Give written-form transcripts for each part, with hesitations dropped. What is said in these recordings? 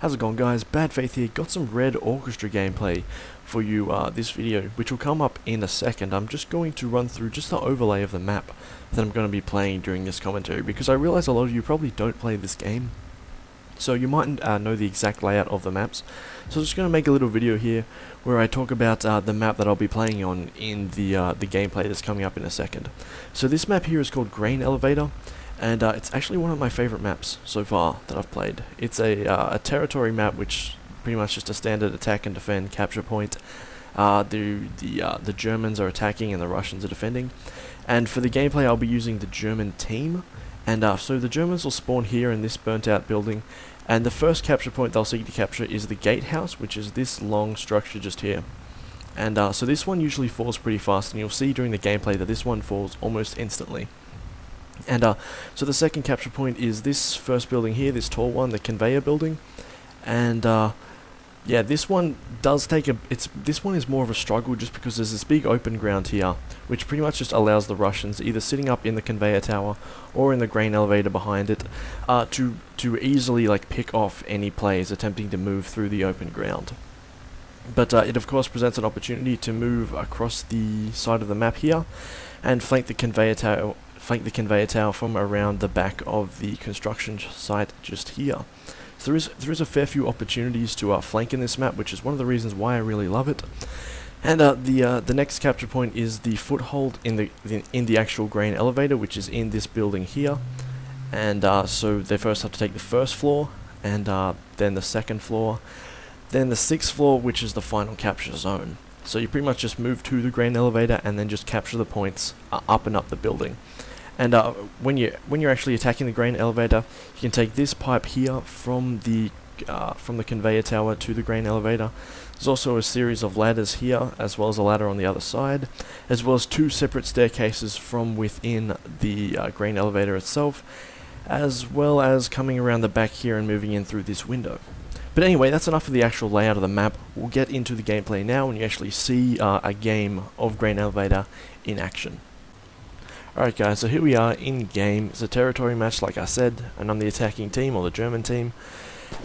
How's it going, guys? Bad Faith here. Got some Red Orchestra gameplay for you this video, which will come up in a second. I'm just going to run through just the overlay of the map that I'm going to be playing during this commentary, because I realize a lot of you probably don't play this game, so you mightn't know the exact layout of the maps. So I'm just going to make a little video here where I talk about the map that I'll be playing on in the gameplay that's coming up in a second. So this map here is called Grain Elevator. And it's actually one of my favorite maps so far that I've played. It's a territory map, which pretty much just a standard attack and defend capture point. The Germans are attacking and the Russians are defending. And for the gameplay, I'll be using the German team. And so the Germans will spawn here in this burnt out building. And the first capture point they'll seek to capture is the gatehouse, which is this long structure just here. And so this one usually falls pretty fast, and you'll see during the gameplay that this one falls almost instantly. And so the second capture point is this first building here, this tall one, the conveyor building. And yeah, this one does take this one is more of a struggle just because there's this big open ground here, which pretty much just allows the Russians, either sitting up in the conveyor tower or in the grain elevator behind it, to easily like pick off any players attempting to move through the open ground. But it of course presents an opportunity to move across the side of the map here and flank the conveyor tower from around the back of the construction site just here. So there is a fair few opportunities to flank in this map, which is one of the reasons why I really love it. And the next capture point is the foothold in the actual grain elevator, which is in this building here. And so they first have to take the first floor, and then the second floor, then the sixth floor, which is the final capture zone. So you pretty much just move to the grain elevator and then just capture the points up and up the building. And when you're actually attacking the grain elevator, you can take this pipe here from the conveyor tower to the grain elevator. There's also a series of ladders here, as well as a ladder on the other side, as well as two separate staircases from within the grain elevator itself, as well as coming around the back here and moving in through this window. But anyway, that's enough of the actual layout of the map. We'll get into the gameplay now, and you actually see a game of grain elevator in action. Alright guys, so here we are in game. It's a territory match, like I said, and I'm the attacking team, or the German team.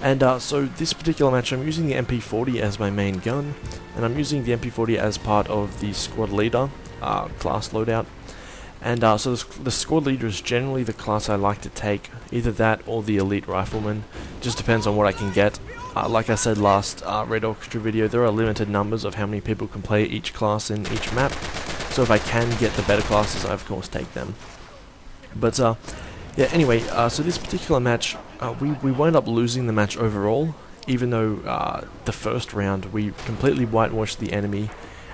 And so this particular match, I'm using the MP40 as my main gun, and I'm using the MP40 as part of the squad leader class loadout. And so the squad leader is generally the class I like to take, either that or the elite rifleman. Just depends on what I can get. Like I said last Red Orchestra video, there are limited numbers of how many people can play each class in each map. So if I can get the better classes, I of course take them. But yeah, anyway, so this particular match, we wound up losing the match overall, even though the first round we completely whitewashed the enemy,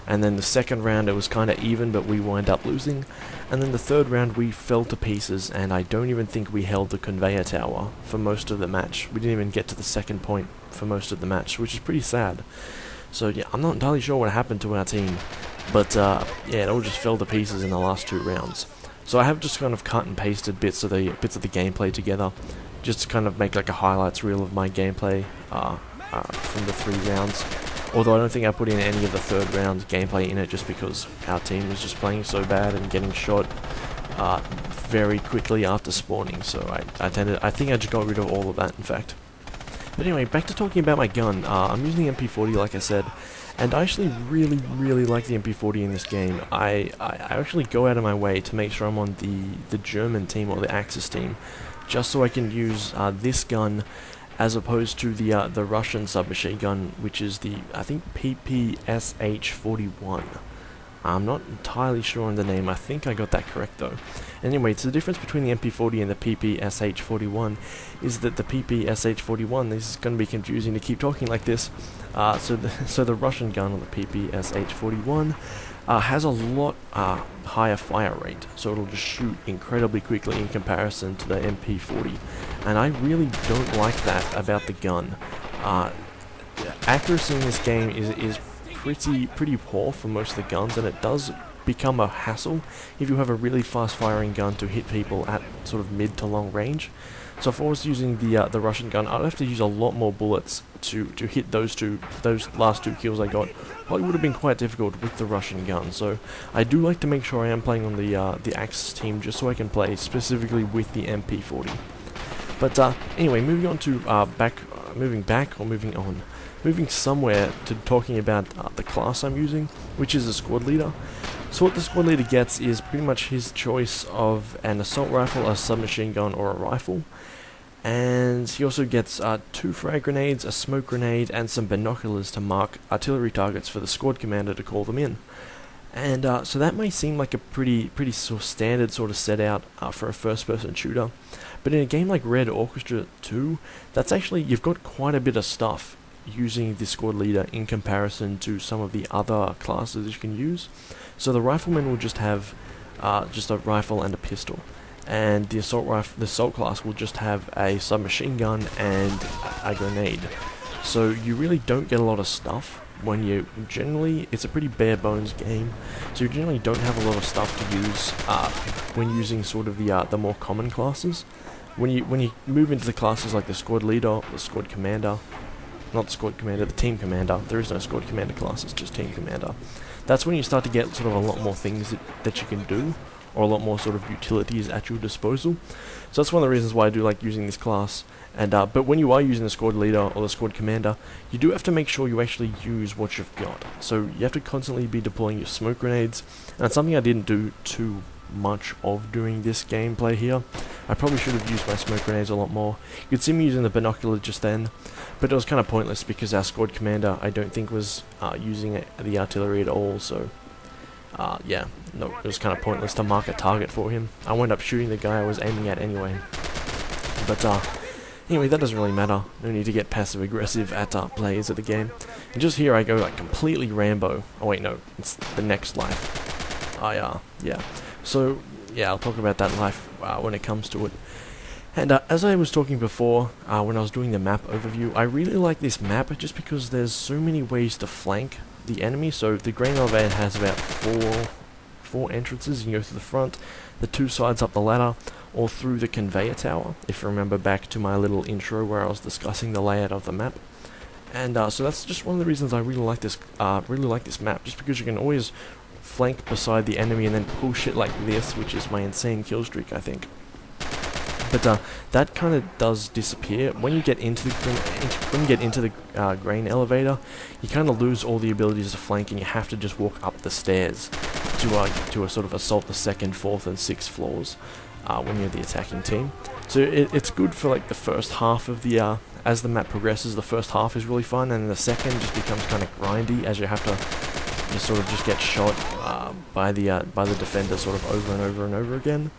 and then the second round it was kind of even, but we wound up losing, and then the third round we fell to pieces, and I don't even think we held the conveyor tower for most of the match. We didn't even get to the second point for most of the match, which is pretty sad. So yeah, I'm not entirely sure what happened to our team, but yeah, it all just fell to pieces in the last two rounds. So I have just kind of cut and pasted bits of the gameplay together, just to kind of make like a highlights reel of my gameplay from the 3 rounds. Although I don't think I put in any of the third round gameplay in it, just because our team was just playing so bad and getting shot very quickly after spawning. So I think I just got rid of all of that, in fact. But anyway, back to talking about my gun. I'm using the MP40, like I said, and I actually really like the MP40 in this game. I actually go out of my way to make sure I'm on the German team, or the Axis team, just so I can use this gun as opposed to the Russian submachine gun, which is the, I think, PPSH-41. I'm not entirely sure on the name. I think I got that correct though. Anyway, so the difference between the MP40 and the PPSH-41 is that the PPSH-41, this is going to be confusing to keep talking like this, so the Russian gun, or the PPSH-41, has a lot higher fire rate, so it'll just shoot incredibly quickly in comparison to the MP40, and I really don't like that about the gun. Accuracy in this game is pretty poor for most of the guns, and it does become a hassle if you have a really fast firing gun to hit people at sort of mid to long range. So if I was using the Russian gun, I'd have to use a lot more bullets to hit those last 2 kills I got. Probably would have been quite difficult with the Russian gun. So I do like to make sure I am playing on the Axis team, just so I can play specifically with the MP40. But anyway, moving on to moving somewhere to talking about the class I'm using, which is a squad leader. So what the squad leader gets is pretty much his choice of an assault rifle, a submachine gun, or a rifle. And he also gets 2 frag grenades, a smoke grenade, and some binoculars to mark artillery targets for the squad commander to call them in. And so that may seem like a pretty sort of standard sort of set out for a first-person shooter, but in a game like Red Orchestra 2, that's actually, you've got quite a bit of stuff using the squad leader in comparison to some of the other classes you can use. So the rifleman will just have just a rifle and a pistol, and the assault class will just have a submachine gun and a grenade. So you really don't get a lot of stuff. When you generally, it's a pretty bare bones game, so you generally don't have a lot of stuff to use when using sort of the more common classes. When you move into the classes like the squad leader, the squad commander, not the squad commander, the team commander. There is no squad commander class, it's just team commander. That's when you start to get sort of a lot more things that you can do, or a lot more sort of utilities at your disposal. So that's one of the reasons why I do like using this class. And but when you are using the squad leader or the squad commander, you do have to make sure you actually use what you've got. So you have to constantly be deploying your smoke grenades, and that's something I didn't do too much of during this gameplay here. I probably should have used my smoke grenades a lot more. You could see me using the binocular just then, but it was kind of pointless because our squad commander I don't think was using the artillery at all, so yeah, no, it was kind of pointless to mark a target for him. I wound up shooting the guy I was aiming at anyway. But anyway, that doesn't really matter. No need to get passive aggressive at players of the game. And just here I go like completely Rambo. Oh wait, no, it's the next life. Yeah. So yeah, I'll talk about that life when it comes to it. And as I was talking before, when I was doing the map overview, I really like this map just because there's so many ways to flank the enemy. So the grain elevator has about four entrances. You can go through the front, the 2 sides up the ladder, or through the conveyor tower, if you remember back to my little intro where I was discussing the layout of the map. And so that's just one of the reasons I really like this map, just because you can always flank beside the enemy and then pull shit like this, which is my insane kill streak, I think. But that kind of does disappear when you get into the grain elevator. You kind of lose all the abilities to flank, and you have to just walk up the stairs to sort of assault the 2nd, 4th, and 6th floors when you're the attacking team. So it's good for like the first half of the as the map progresses. The first half is really fun, and the second just becomes kind of grindy as you have to just sort of just get shot by the defender sort of over and over and over again.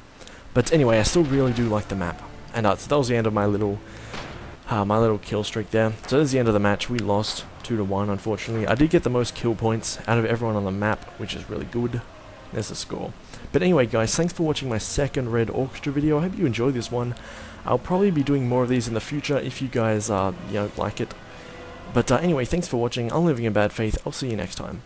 But anyway, I still really do like the map. And so that was the end of my little kill streak there. So that's the end of the match. We lost 2-1, unfortunately. I did get the most kill points out of everyone on the map, which is really good. There's the score. But anyway, guys, thanks for watching my second Red Orchestra video. I hope you enjoyed this one. I'll probably be doing more of these in the future if you guys like it. But anyway, thanks for watching. I'm living in bad faith. I'll see you next time.